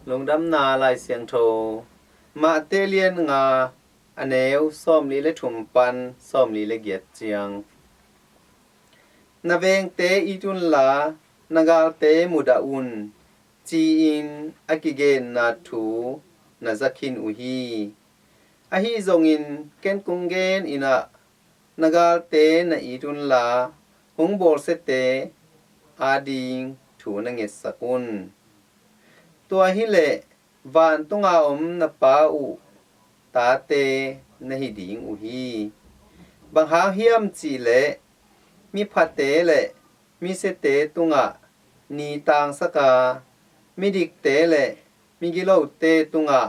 lung đâm na lại xiang thô mà tê liên ngà anh éo xóm lý lệ thùng pan xóm lý lệ giết chiang na veng te itun la nagal te muda un chi in akigen na thu na zakhin uhi ahi zongin ken kungen ina nagal te na itun la hung bol se te ading thu na nge sakun tua hi le van tunga na pa u ta te na hi ding uhi bang ha hiam chi le mi phate le mi se te tunga ni tang saka mi dik te le mi gilo te tunga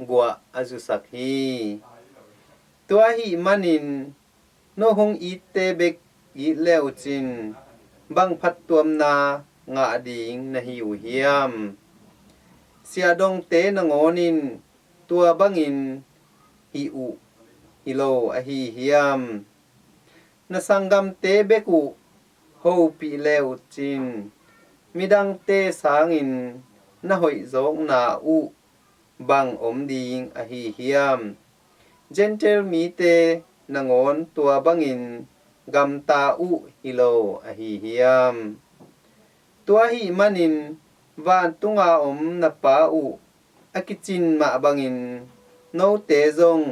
gwa azu sakhi tua hi manin no hong i te bek i leo chin bang phat tuam na nga ding na hi u hiam sia dong te na ngonin tua bangin hi u hilo a hi hiam na sangam te beku ho pi leo chin midang te sangin na hoi zong na u bang om ding a hi hiam gentle mi te nangon tua bangin gam ta u hilo a hi hiam tua hi manin van tunga om na pa u akichin ma bangin no te zong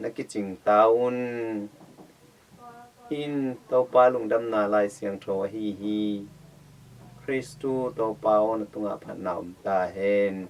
na kiching taun in to pa lung dam na lai siang tho hi Christu to pa on tunga phat naum ta hen